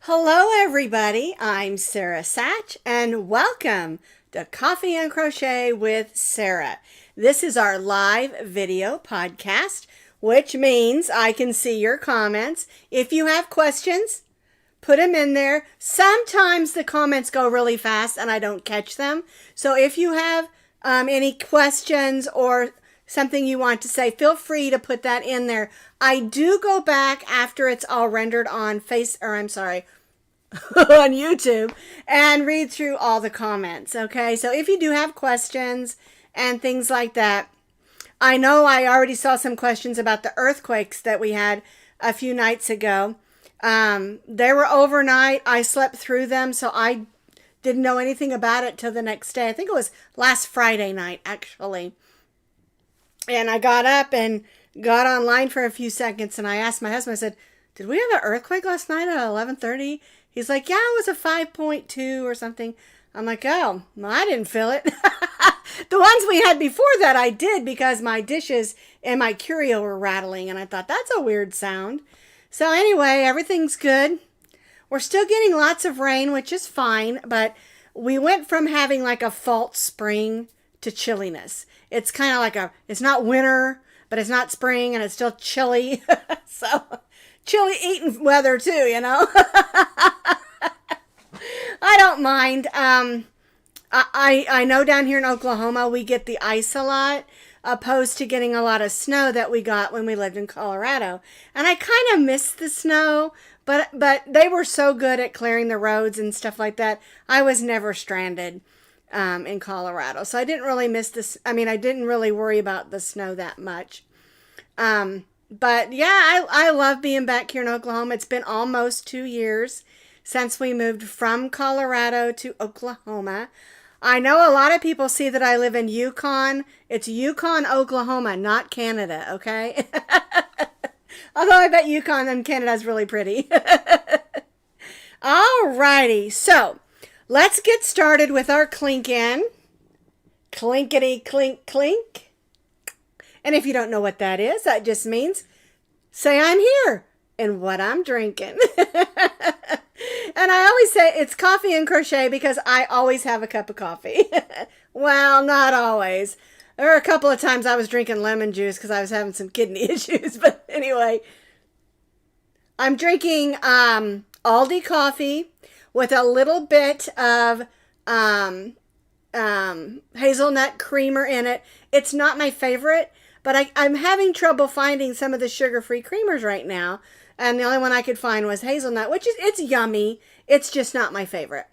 Hello everybody, I'm Sara Sach and welcome to Coffee and Crochet with Sara. This is our live video podcast, which means I can see your comments. If you have questions, put them in there. Sometimes the comments go really fast and I don't catch them. So if you have any questions or something you want to say, feel free to put that in there. I do go back after it's all rendered on on YouTube and read through all the comments. Okay, so if you do have questions and things like that, I know I already saw some questions about the earthquakes that we had a few nights ago. They were overnight. I slept through them, so I didn't know anything about it till the next day. I think it was last Friday night, actually. And I got up and got online for a few seconds, and I asked my husband, I said, did we have an earthquake last night at 11:30? He's like, yeah, it was a 5.2 or something. I'm like, oh, well, I didn't feel it. The ones we had before that I did because my dishes and my curio were rattling, and I thought, that's a weird sound. So anyway, everything's good. We're still getting lots of rain, which is fine, but we went from having like a false spring to chilliness. It's kind of like it's not winter, but it's not spring, and it's still chilly. So chilly eating weather too, you know. I don't mind. I know down here in Oklahoma we get the ice a lot, opposed to getting a lot of snow that we got when we lived in Colorado. And I kind of miss the snow, but they were so good at clearing the roads and stuff like that. I was never stranded in Colorado, so I didn't really miss this. I mean, I didn't really worry about the snow that much. But yeah, I love being back here in Oklahoma. It's been almost 2 years since we moved from Colorado to Oklahoma. I know a lot of people see that I live in Yukon. It's Yukon, Oklahoma, not Canada, okay? Although I bet Yukon and Canada is really pretty. Alrighty, so let's get started with our clinking. Clinkety clink clink. And if you don't know what that is, that just means say I'm here and what I'm drinking. And I always say it's coffee and crochet because I always have a cup of coffee. Well, not always. There were a couple of times I was drinking lemon juice because I was having some kidney issues. But anyway, I'm drinking Aldi coffee with a little bit of hazelnut creamer in it. It's not my favorite, but I'm having trouble finding some of the sugar-free creamers right now. And the only one I could find was hazelnut, which is, it's yummy. It's just not my favorite.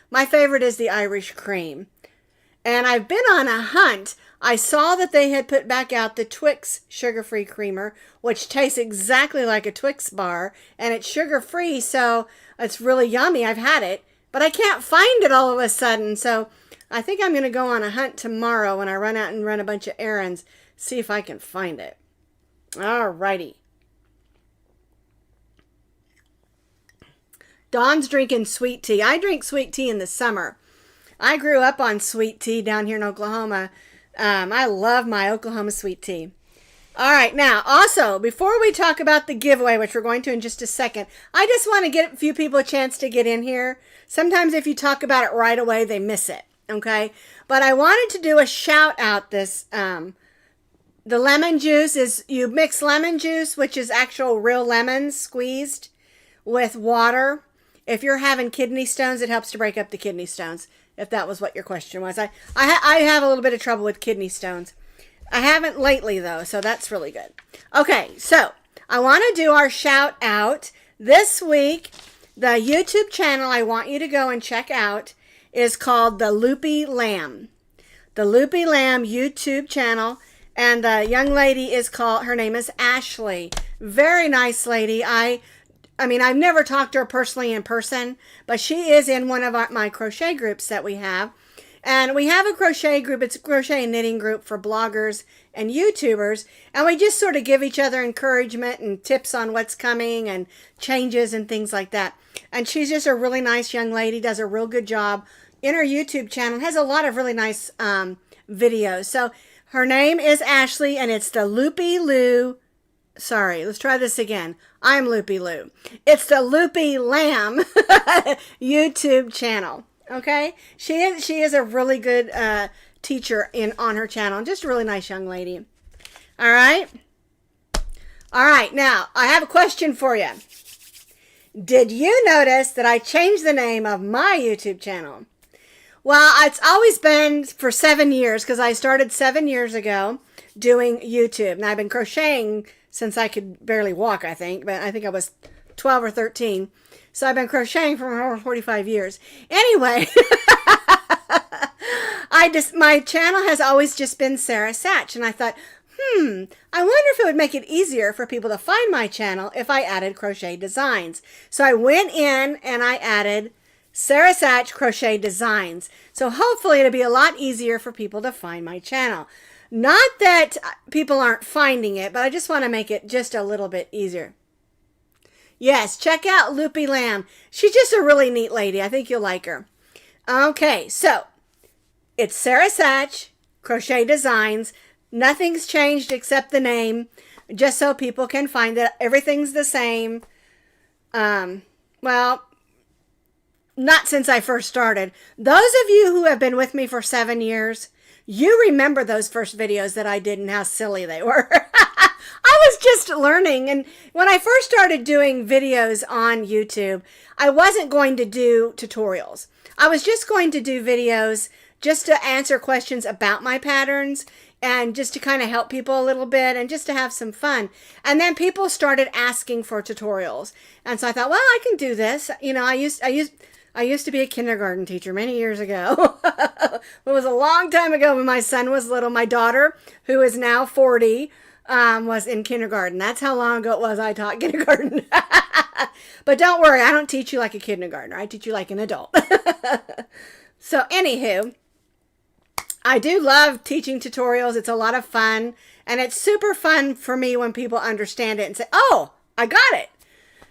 My favorite is the Irish cream. And I've been on a hunt. I saw that they had put back out the Twix sugar-free creamer, which tastes exactly like a Twix bar. And it's sugar-free, so it's really yummy. I've had it, but I can't find it all of a sudden. So I think I'm going to go on a hunt tomorrow when I run out and run a bunch of errands, see if I can find it. Alrighty. Dawn's drinking sweet tea. I drink sweet tea in the summer. I grew up on sweet tea down here in Oklahoma. I love my Oklahoma sweet tea. All right, now, also, before we talk about the giveaway, which we're going to in just a second, I just want to get a few people a chance to get in here. Sometimes if you talk about it right away, they miss it, okay? But I wanted to do a shout out this. The lemon juice is, you mix lemon juice, which is actual real lemons squeezed, with water. If you're having kidney stones, it helps to break up the kidney stones, if that was what your question was. I have a little bit of trouble with kidney stones. I haven't lately, though, so that's really good. Okay, so I want to do our shout out. This week, the YouTube channel I want you to go and check out is called The Loopy Lamb. The Loopy Lamb YouTube channel. And the young lady is her name is Ashley. Very nice lady. I mean, I've never talked to her personally in person, but she is in one of my crochet groups that we have. And we have a crochet group. It's a crochet and knitting group for bloggers and YouTubers. And we just sort of give each other encouragement and tips on what's coming and changes and things like that. And she's just a really nice young lady, does a real good job in her YouTube channel, has a lot of really nice videos. So her name is Ashley, and it's the Loopy Lou Sorry, let's try this again. I'm Loopy Lou. It's the Loopy Lamb YouTube channel. Okay? She is a really good teacher on her channel. Just a really nice young lady. All right? All right, now, I have a question for you. Did you notice that I changed the name of my YouTube channel? Well, it's always been for 7 years, because I started 7 years ago doing YouTube. And I've been crocheting since I could barely walk, I think. But I think I was 12 or 13. So I've been crocheting for over 45 years. Anyway, my channel has always just been Sara Sach. And I thought, I wonder if it would make it easier for people to find my channel if I added crochet designs. So I went in and I added Sara Sach Crochet Designs. So hopefully it'll be a lot easier for people to find my channel. Not that people aren't finding it, but I just want to make it just a little bit easier. Yes, check out Loopy Lamb. She's just a really neat lady. I think you'll like her. Okay, so it's Sara Sach Crochet Designs. Nothing's changed except the name, just so people can find that everything's the same. Well, not since I first started. Those of you who have been with me for 7 years, you remember those first videos that I did and how silly they were. I was just learning. And when I first started doing videos on YouTube, I wasn't going to do tutorials. I was just going to do videos just to answer questions about my patterns and just to kind of help people a little bit and just to have some fun. And then people started asking for tutorials. And so I thought, well, I can do this. You know, I used to be a kindergarten teacher many years ago. It was a long time ago when my son was little. My daughter, who is now 40, was in kindergarten. That's how long ago it was I taught kindergarten. But don't worry, I don't teach you like a kindergartner. I teach you like an adult. So anywho, I do love teaching tutorials. It's a lot of fun. And it's super fun for me when people understand it and say, oh, I got it.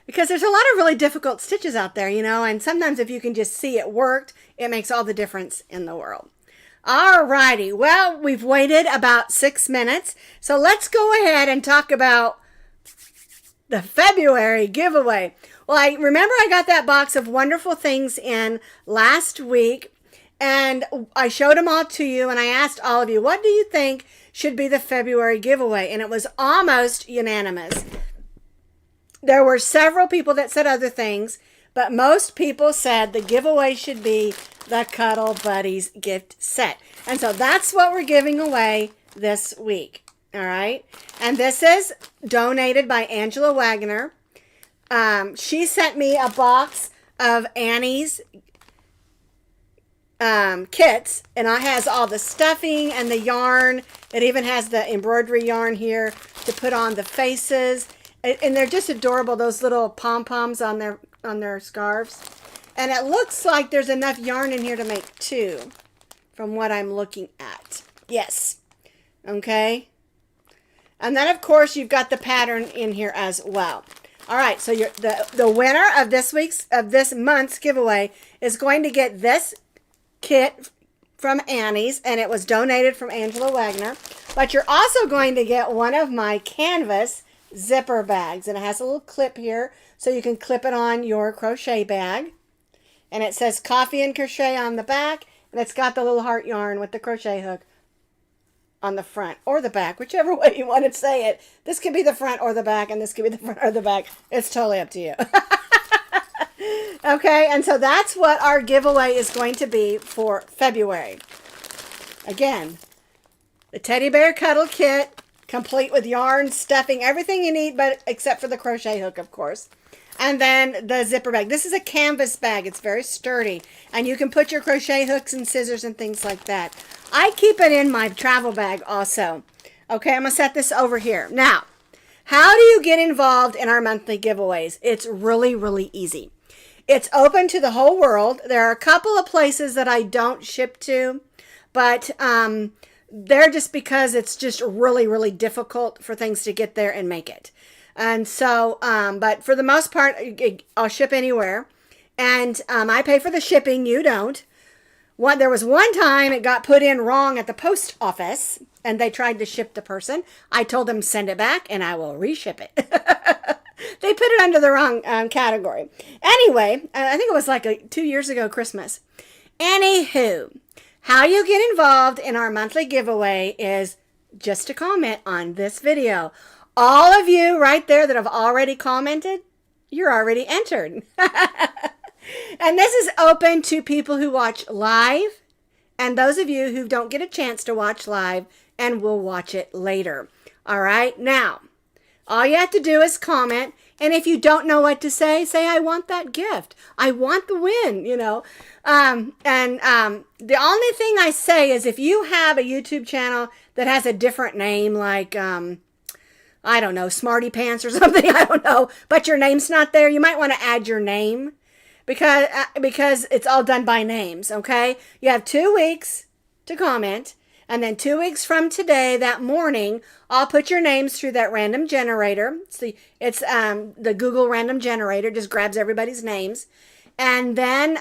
Because there's a lot of really difficult stitches out there, you know, and sometimes if you can just see it worked, it makes all the difference in the world. Alrighty, well, we've waited about 6 minutes, so let's go ahead and talk about the February giveaway. Well, I remember I got that box of wonderful things in last week, and I showed them all to you, and I asked all of you, what do you think should be the February giveaway? And it was almost unanimous. There were several people that said other things, but most people said the giveaway should be the Cuddle Buddies gift set. And so that's what we're giving away this week. All right. And this is donated by Angela Wagner. She sent me a box of Annie's kits, and it has all the stuffing and the yarn. It even has the embroidery yarn here to put on the faces. And they're just adorable, those little pom-poms on their scarves. And it looks like there's enough yarn in here to make 2 from what I'm looking at. Yes. Okay. And then, of course, you've got the pattern in here as well. All right, so the winner of this month's giveaway is going to get this kit from Annie's, and it was donated from Angela Wagner. But you're also going to get one of my canvas zipper bags, and it has a little clip here so you can clip it on your crochet bag, and it says Coffee and Crochet on the back, and it's got the little heart yarn with the crochet hook on the front or the back, whichever way you want to say it. This could be the front or the back, and this could be the front or the back. It's totally up to you. Okay, and so that's what our giveaway is going to be for February. Again, the Teddy Bear Cuddle Kit, complete with yarn, stuffing, everything you need, but except for the crochet hook, of course. And then the zipper bag. This is a canvas bag. It's very sturdy. And you can put your crochet hooks and scissors and things like that. I keep it in my travel bag also. Okay, I'm going to set this over here. Now, how do you get involved in our monthly giveaways? It's really, really easy. It's open to the whole world. There are a couple of places that I don't ship to, but they're just because it's just really, really difficult for things to get there and make it. And so, but for the most part, I'll ship anywhere. And I pay for the shipping. You don't. There was one time it got put in wrong at the post office. and they tried to ship the person. I told them send it back and I will reship it. They put it under the wrong category. Anyway, I think it was like 2 years ago Christmas. Anywho, how you get involved in our monthly giveaway is just to comment on this video. All of you right there that have already commented, you're already entered. And this is open to people who watch live and those of you who don't get a chance to watch live and will watch it later. All right, now, all you have to do is comment. And if you don't know what to say, I want that gift. I want the win, you know. The only thing I say is if you have a YouTube channel that has a different name, like, I don't know, Smarty Pants or something, I don't know, but your name's not there, you might want to add your name because it's all done by names, okay? You have 2 weeks to comment. And then 2 weeks from today, that morning, I'll put your names through that random generator. It's the Google random generator, just grabs everybody's names. And then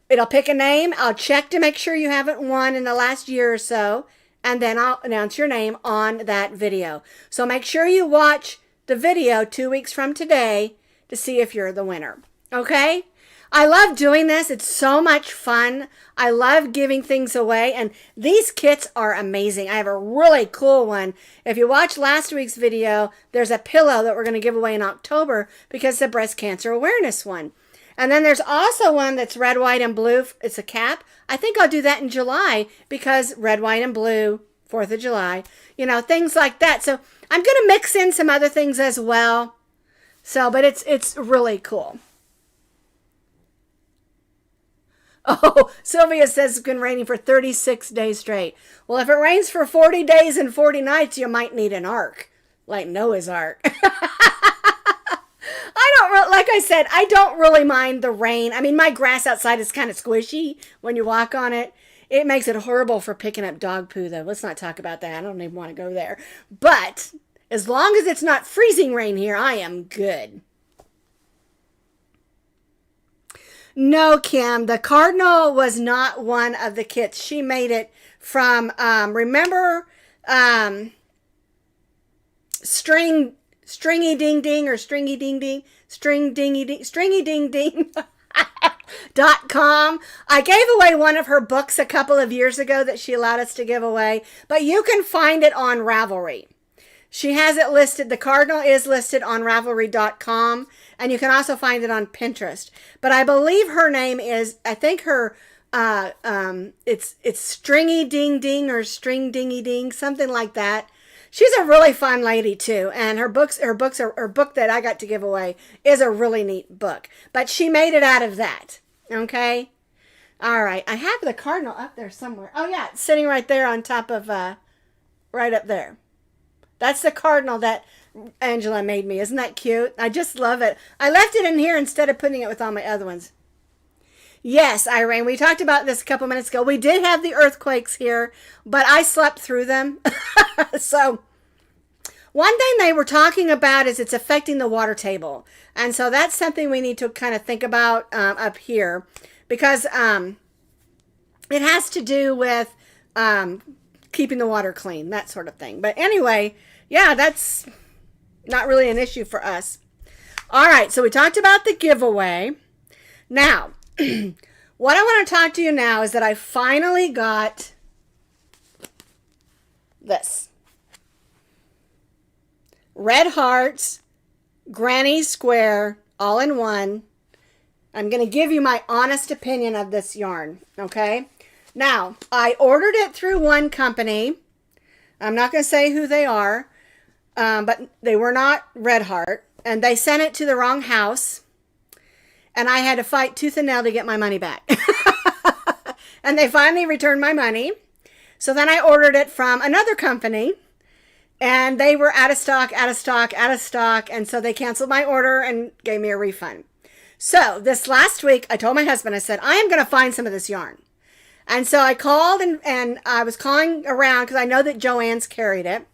it'll pick a name. I'll check to make sure you haven't won in the last year or so. And then I'll announce your name on that video. So make sure you watch the video 2 weeks from today to see if you're the winner. Okay? I love doing this. It's so much fun. I love giving things away, and these kits are amazing. I have a really cool one. If you watched last week's video, there's a pillow that we're going to give away in October because it's the breast cancer awareness one. And then there's also one that's red, white, and blue. It's a cap. I think I'll do that in July because red, white, and blue, 4th of July, you know, things like that. So I'm going to mix in some other things as well. So, but it's really cool. Oh, Sylvia says it's been raining for 36 days straight. Well, if it rains for 40 days and 40 nights, you might need an ark, like Noah's Ark. Like I said, I don't really mind the rain. I mean, my grass outside is kind of squishy when you walk on it. It makes it horrible for picking up dog poo, though. Let's not talk about that. I don't even want to go there. But as long as it's not freezing rain here, I am good. No, Kim, the Cardinal was not one of the kits. She made it from, remember, stringy ding ding or stringy ding ding, stringy ding ding. .com. I gave away one of her books a couple of years ago that she allowed us to give away, but you can find it on Ravelry. She has it listed. The Cardinal is listed on Ravelry.com, and you can also find it on Pinterest. But I believe her name is, I think her, it's Stringy Ding Ding or String Dingy Ding, something like that. She's a really fun lady too, and her book that I got to give away is a really neat book. But she made it out of that. Okay, all right. I have the Cardinal up there somewhere. Oh yeah, it's sitting right there on top of, right up there. That's the Cardinal that Angela made me. Isn't that cute? I just love it. I left it in here instead of putting it with all my other ones. Yes, Irene, we talked about this a couple minutes ago. We did have the earthquakes here, but I slept through them. So one thing they were talking about is it's affecting the water table. And so that's something we need to kind of think about up here because it has to do with keeping the water clean, that sort of thing. But anyway, yeah, that's not really an issue for us. All right, so we talked about the giveaway. Now, what I want to talk to you now is that I finally got this. Redheart Granny Square all-in-one. I'm going to give you my honest opinion of this yarn, okay? Now, I ordered it through one company. I'm not going to say who they are, but they were not Redheart, and they sent it to the wrong house, and I had to fight tooth and nail to get my money back. And they finally returned my money. So then I ordered it from another company, and they were out of stock, and so they canceled my order and gave me a refund. So this last week, I told my husband, I said, I am going to find some of this yarn. And so I called and I was calling around because I know that Joann's carried it.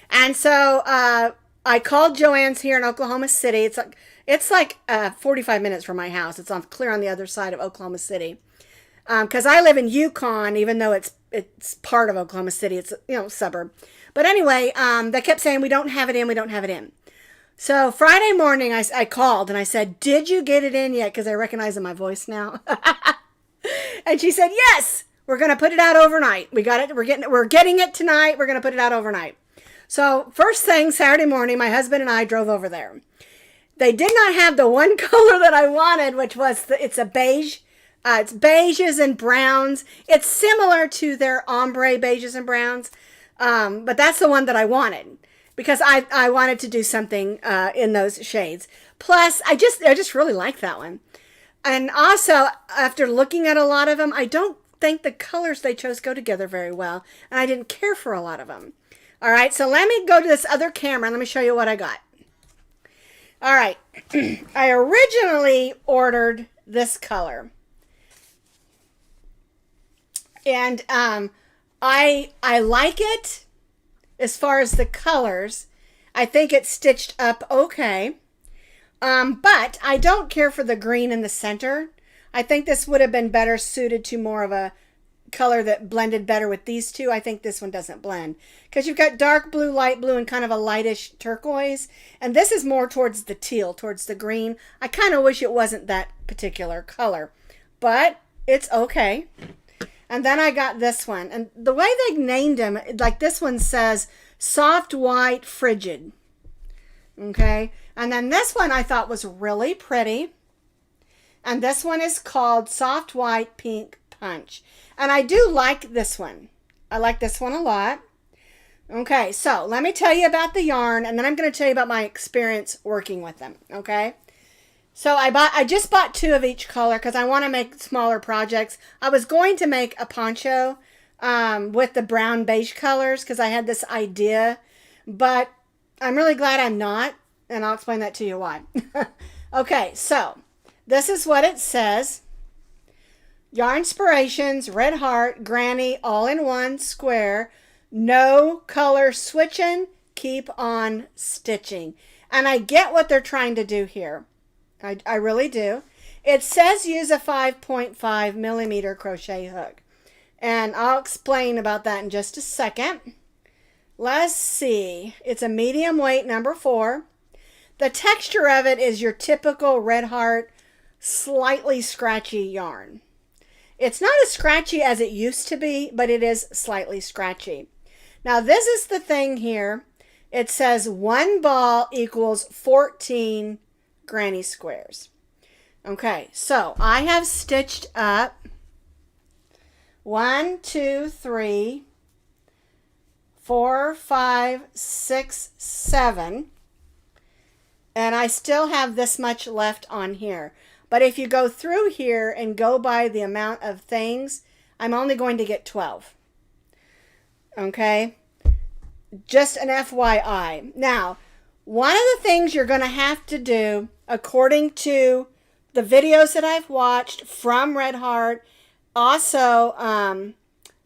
And so I called Joann's here in Oklahoma City. It's like 45 minutes from my house. It's clear on the other side of Oklahoma City. Because I live in Yukon, even though it's it's part of Oklahoma City. It's, you know, suburb. But anyway, they kept saying, we don't have it in, we don't have it in. So Friday morning, I called and I said, did you get it in yet? Because I recognize in my voice now. And she said, yes, we're going to put it out overnight. We got it. We're getting it tonight. We're going to put it out overnight. So first thing, Saturday morning, my husband and I drove over there. They did not have the one color that I wanted, which was, it's a beige. It's beiges and browns. It's similar to their ombre beiges and browns. But that's the one that I wanted because I wanted to do something in those shades. Plus, I just really like that one. And also, after looking at a lot of them, I don't think the colors they chose go together very well. And I didn't care for a lot of them. All right, so let me go to this other camera and let me show you what I got. All right, I originally ordered this color. And I like it as far as the colors. I think it's stitched up okay. But I don't care for the green in the center. I think this would have been better suited to more of a color that blended better with these two. I think this one doesn't blend because you've got dark blue, light blue, and kind of a lightish turquoise. And this is more towards the teal, towards the green. I kind of wish it wasn't that particular color, but it's okay. And then I got this one. And the way they named them, like this one says, Soft White Frigid. Okay. And then this one I thought was really pretty. And this one is called Soft White Pink Punch. And I do like this one. I like this one a lot. Okay. So let me tell you about the yarn. And then I'm going to tell you about my experience working with them. Okay. So I just bought 2 of each color because I want to make smaller projects. I was going to make a poncho with the brown beige colors because I had this idea, but I'm really glad I'm not, and I'll explain that to you why. Okay, so this is what it says. Yarn Inspirations, Redheart, Granny, all-in-one, square, no color switching, keep on stitching. And I get what they're trying to do here. I really do. It says use a 5.5 millimeter crochet hook. And I'll explain about that in just a second. Let's see. It's a medium weight, number 4. The texture of it is your typical Redheart, slightly scratchy yarn. It's not as scratchy as it used to be, but it is slightly scratchy. Now this is the thing here. It says 1 ball equals 14 granny squares. Okay, so I have stitched up 1, 2, 3, 4, 5, 6, 7, and I still have this much left on here. But if you go through here and go by the amount of things, I'm only going to get 12. Okay, just an FYI. Now, one of the things you're going to have to do, according to the videos that I've watched from Redheart, also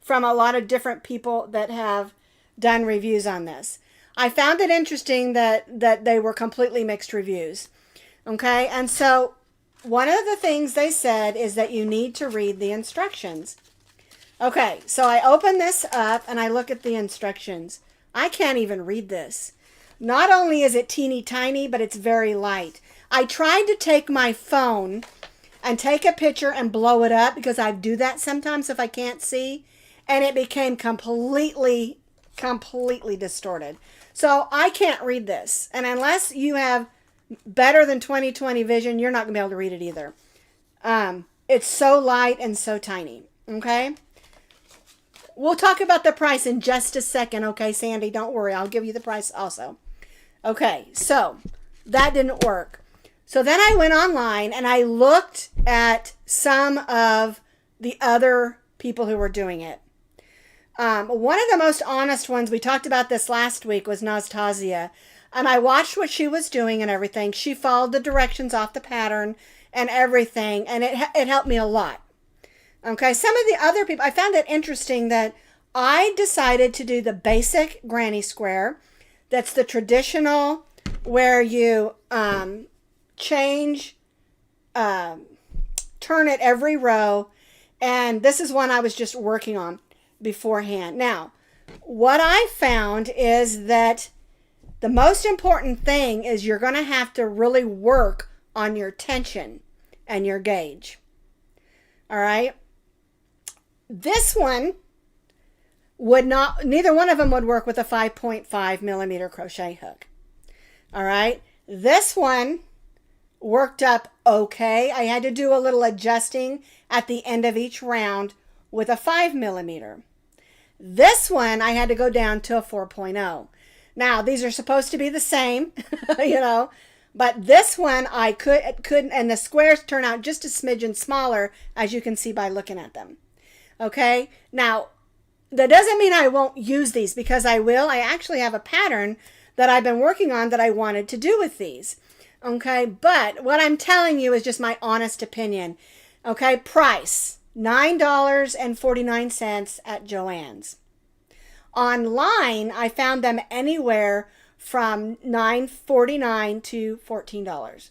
from a lot of different people that have done reviews on this. I found it interesting that they were completely mixed reviews. Okay, and so one of the things they said is that you need to read the instructions. Okay, so I open this up and I look at the instructions. I can't even read this. Not only is it teeny tiny, but it's very light. I tried to take my phone and take a picture and blow it up because I do that sometimes if I can't see, and it became completely distorted. So I can't read this. And unless you have better than 20/20 vision, you're not going to be able to read it either. It's so light and so tiny. Okay? We'll talk about the price in just a second. Okay, Sandy, don't worry. I'll give you the price also. Okay, so that didn't work. So then I went online and I looked at some of the other people who were doing it. One of the most honest ones, we talked about this last week, was Nastasia. And I watched what she was doing and everything. She followed the directions off the pattern and everything. And it helped me a lot. Okay, some of the other people, I found it interesting that I decided to do the basic granny square. That's the traditional where you change, turn it every row. And this is one I was just working on. beforehand. Now, what I found is that the most important thing is you're going to have to really work on your tension and your gauge. All right. This one would not, neither one of them would work with a 5.5 millimeter crochet hook. All right. This one worked up okay. I had to do a little adjusting at the end of each round with a 5 millimeter. This one I had to go down to a 4.0. Now these are supposed to be the same, you know, but this one I couldn't, and the squares turn out just a smidgen smaller, as you can see by looking at them. Okay, now that doesn't mean I won't use these, because I will. I actually have a pattern that I've been working on that I wanted to do with these. Okay, but what I'm telling you is just my honest opinion. Okay, price $9.49 at Joann's. Online, I found them anywhere from $9.49 to $14.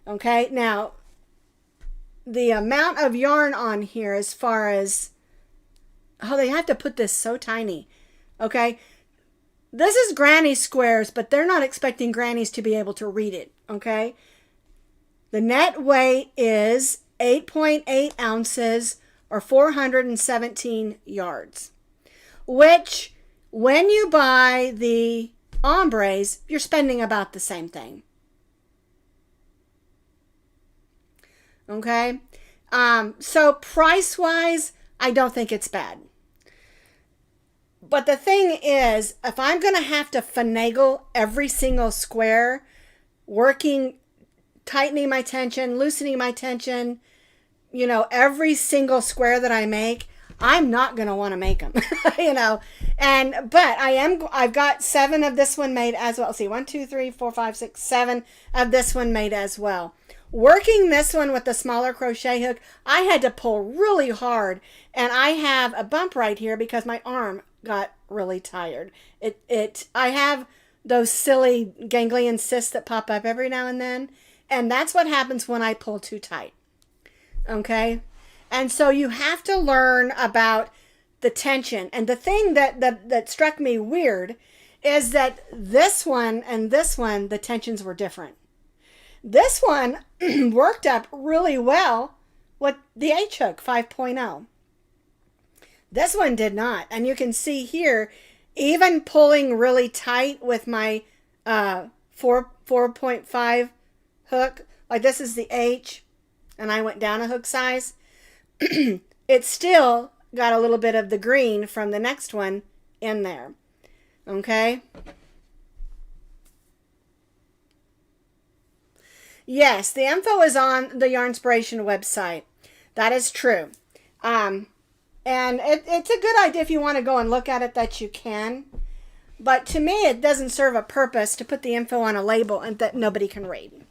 Okay, now the amount of yarn on here, as far as, oh, they have to put this so tiny. Okay, this is granny squares, but they're not expecting grannies to be able to read it. Okay, the net weight is 8.8 ounces or 417 yards, which when you buy the ombres, you're spending about the same thing. Okay, so price wise, I don't think it's bad. But the thing is, if I'm going to have to finagle every single square, working, tightening my tension, loosening my tension, you know, every single square that I make, I'm not going to want to make them, you know. But I've got 7 of this one made as well. Let's see, 1, 2, 3, 4, 5, 6, 7 of this one made as well. Working this one with the smaller crochet hook, I had to pull really hard, and I have a bump right here because my arm got really tired. I have those silly ganglion cysts that pop up every now and then, and that's what happens when I pull too tight. Okay, and so you have to learn about the tension. And the thing that struck me weird is that this one and this one, the tensions were different. This one worked up really well with the H hook 5.0. This one did not. And you can see here, even pulling really tight with my 4.5 hook, like this is the H, and I went down a hook size, it still got a little bit of the green from the next one in there. Okay. Yes, the info is on the Yarnspiration website. That is true. And it's a good idea if you want to go and look at it, that you can. But to me, it doesn't serve a purpose to put the info on a label and that nobody can read.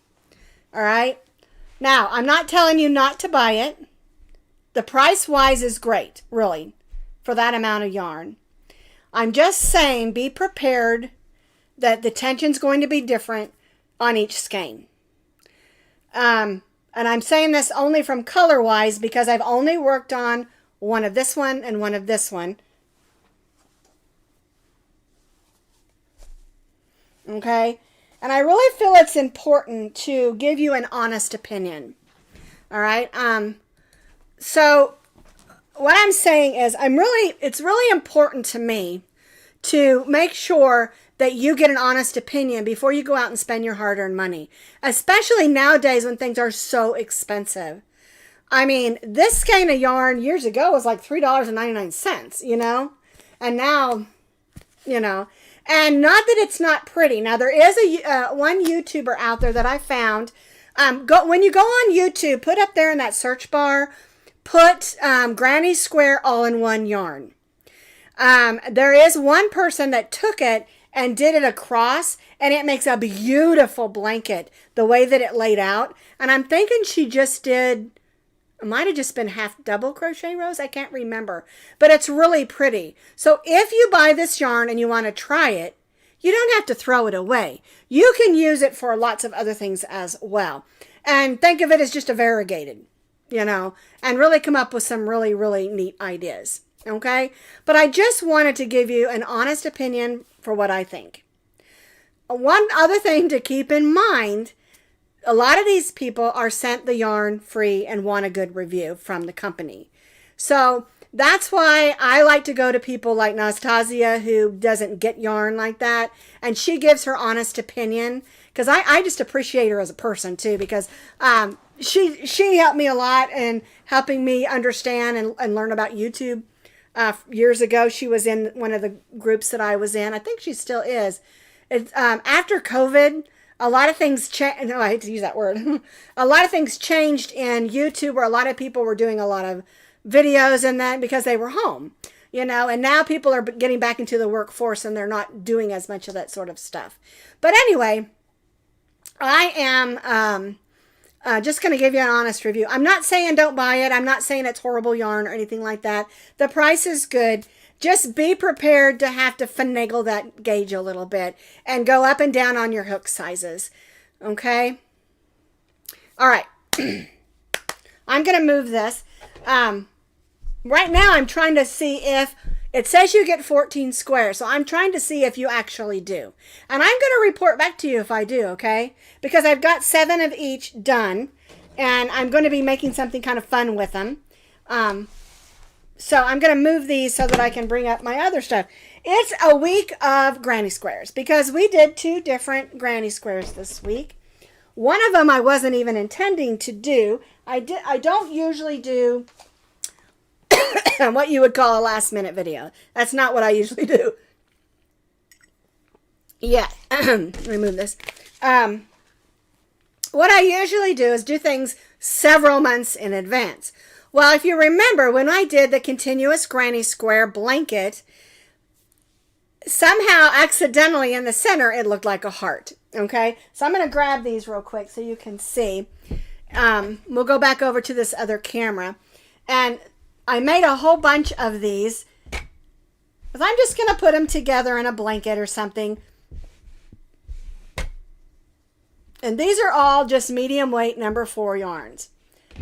All right. Now, I'm not telling you not to buy it. The price-wise is great, really, for that amount of yarn. I'm just saying, be prepared that the tension's going to be different on each skein. And I'm saying this only from color-wise because I've only worked on one of this one and one of this one. Okay? And I really feel it's important to give you an honest opinion. All right? So what I'm saying is it's really important to me to make sure that you get an honest opinion before you go out and spend your hard-earned money, especially nowadays when things are so expensive. I mean, this skein of yarn years ago was like $3.99, you know, and now, you know, and not that it's not pretty. Now, there is one YouTuber out there that I found. When you go on YouTube, put up there in that search bar, put Granny Square all-in-one yarn. There is one person that took it and did it across, and it makes a beautiful blanket the way that it laid out. And I'm thinking she just did, it might have just been half double crochet rows, I can't remember, but it's really pretty. So if you buy this yarn and you want to try it, you don't have to throw it away. You can use it for lots of other things as well, and think of it as just a variegated, you know, and really come up with some really, really neat ideas. Okay? But I just wanted to give you an honest opinion for what I think. One other thing to keep in mind, a lot of these people are sent the yarn free and want a good review from the company. So that's why I like to go to people like Nastasia, who doesn't get yarn like that. And she gives her honest opinion, because I just appreciate her as a person too, because she helped me a lot in helping me understand and learn about YouTube. Years ago, she was in one of the groups that I was in. I think she still is. After COVID, a lot of things changed. No, I hate to use that word. A lot of things changed in YouTube, where a lot of people were doing a lot of videos and that because they were home, you know, and now people are getting back into the workforce and they're not doing as much of that sort of stuff. But anyway, I am just going to give you an honest review. I'm not saying don't buy it. I'm not saying it's horrible yarn or anything like that. The price is good. Just be prepared to have to finagle that gauge a little bit and go up and down on your hook sizes. Okay? All right. I'm going to move this. Right now, I'm trying to see if it says you get 14 squares. So I'm trying to see if you actually do. And I'm going to report back to you if I do, okay? Because I've got 7 of each done. And I'm going to be making something kind of fun with them. So I'm going to move these so that I can bring up my other stuff. It's a week of granny squares because we did 2 different granny squares this week. One of them I wasn't even intending to do. I don't usually do what you would call a last minute video. That's not what I usually do. Yeah, remove this. What I usually do is do things several months in advance. Well, if you remember, when I did the continuous granny square blanket, somehow accidentally in the center, it looked like a heart. Okay, so I'm going to grab these real quick so you can see. We'll go back over to this other camera. And I made a whole bunch of these. But I'm just going to put them together in a blanket or something. And these are all just medium weight number 4 yarns.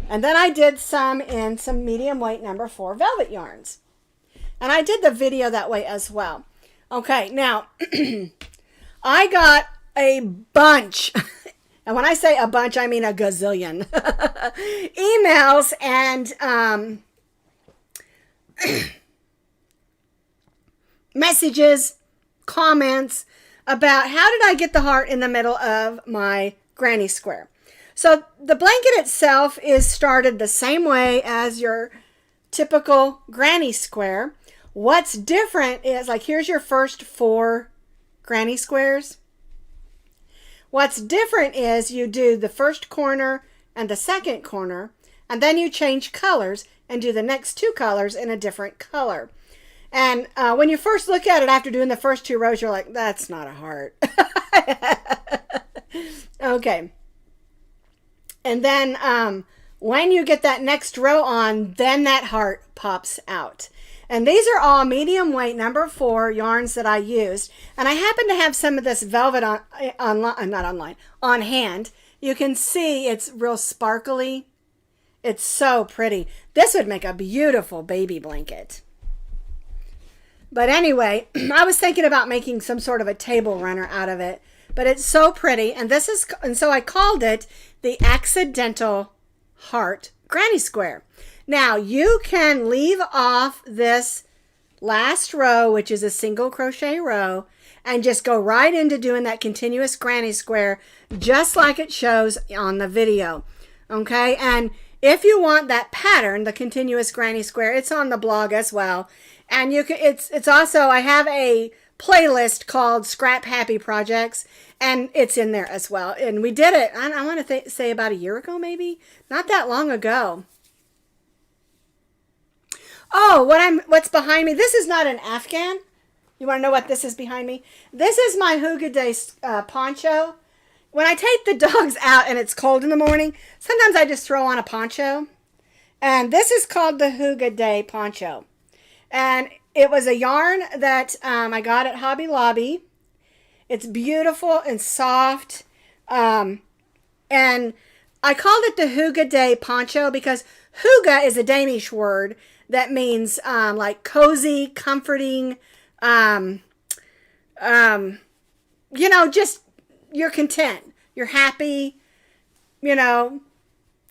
And then I did some in some medium weight number 4 velvet yarns. And I did the video that way as well. Okay, now I got a bunch, and when I say a bunch, I mean a gazillion, emails and messages, comments about how did I get the heart in the middle of my granny square. So the blanket itself is started the same way as your typical granny square. What's different is, like, here's your first 4 granny squares. What's different is you do the first corner and the second corner, and then you change colors and do the next 2 colors in a different color. And when you first look at it after doing the first 2 rows, you're like, that's not a heart. Okay. And then when you get that next row on, then that heart pops out. And these are all medium weight number 4 yarns that I used. And I happen to have some of this velvet on hand. You can see it's real sparkly. It's so pretty. This would make a beautiful baby blanket. But anyway, I was thinking about making some sort of a table runner out of it. But it's so pretty. And so I called it the Accidental Heart Granny Square. Now, you can leave off this last row, which is a single crochet row, and just go right into doing that continuous granny square, just like it shows on the video. Okay, and if you want that pattern, the continuous granny square, it's on the blog as well. And you can, it's also, I have a playlist called Scrap Happy Projects, and it's in there as well. And we did it, I want to say about a year ago, maybe, not that long ago. Oh, what's behind me? This is not an Afghan. You want to know what this is behind me? This is my Hygge Day poncho. When I take the dogs out and it's cold in the morning, sometimes I just throw on a poncho. And this is called the Hygge Day poncho. And it was a yarn that I got at Hobby Lobby. It's beautiful and soft. And I called it the Hygge Day poncho because hygge is a Danish word that means like cozy, comforting, you know, just you're content, you're happy, you know,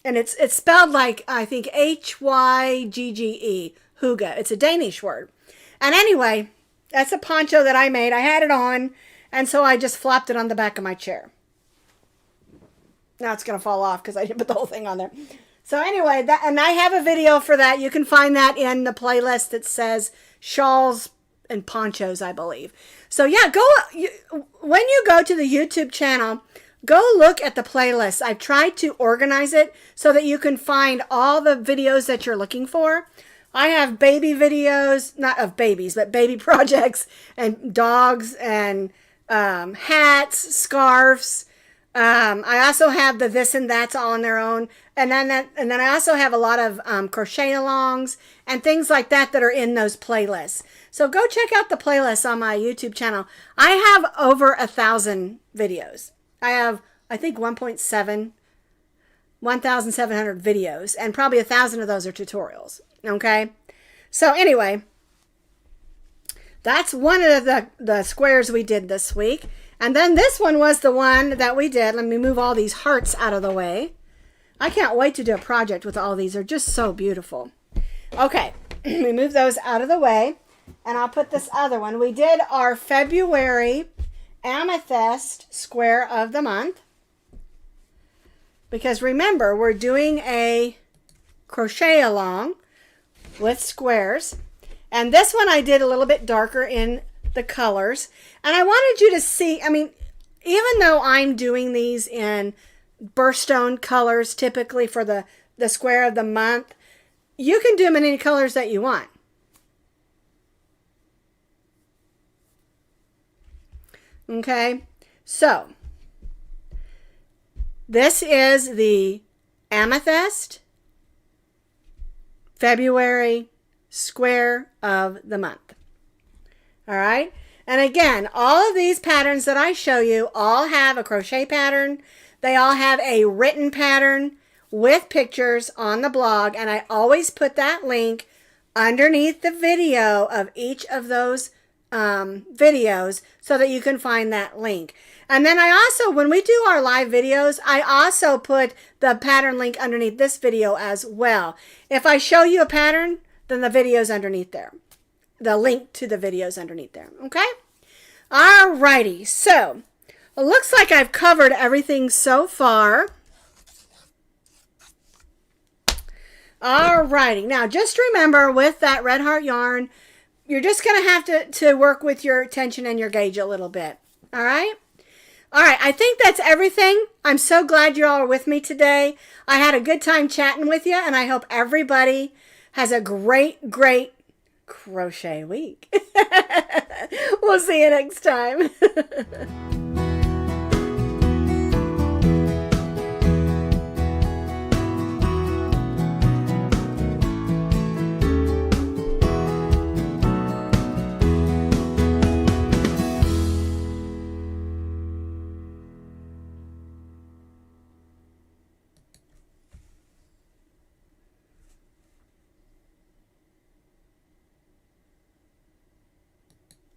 and it's spelled like, I think, Hygge, hygge. It's a Danish word. And anyway, that's a poncho that I made. I had it on, and so I just flopped it on the back of my chair. Now it's going to fall off because I didn't put the whole thing on there. So anyway, and I have a video for that. You can find that in the playlist that says shawls and ponchos, I believe. So yeah, when you go to the YouTube channel, go look at the playlist. I've tried to organize it so that you can find all the videos that you're looking for. I have baby videos, not of babies, but baby projects and dogs and hats, scarves. I also have the this and that's all on their own. And then I also have a lot of crochet alongs and things like that that are in those playlists. So go check out the playlist on my YouTube channel. I have over 1,000 videos. I have, I think, 1,700 videos, and probably 1,000 of those are tutorials. Okay? So anyway, that's one of the squares we did this week. And then this one was the one that we did. Let me move all these hearts out of the way. I can't wait to do a project with all these. They're just so beautiful. Okay, we move those out of the way. And I'll put this other one. We did our February Amethyst square of the month. Because remember, we're doing a crochet along with squares. And this one I did a little bit darker in the colors. And I wanted you to see, I mean, even though I'm doing these in birthstone colors typically for the square of the month, you can do them in any colors that you want. Okay, so this is the Amethyst February square of the month. All right, and again, all of these patterns that I show you all have a crochet pattern. They all have a written pattern with pictures on the blog, and I always put that link underneath the video of each of those videos so that you can find that link. And then I also, when we do our live videos, I also put the pattern link underneath this video as well. If I show you a pattern, then the video's underneath there. The link to the video's underneath there. Okay? Alrighty. So, it looks like I've covered everything so far. Alrighty. Now, just remember with that Redheart yarn, you're just going to have to work with your tension and your gauge a little bit. All right? All right. I think that's everything. I'm so glad you all are with me today. I had a good time chatting with you, and I hope everybody has a great, great crochet week. We'll see you next time.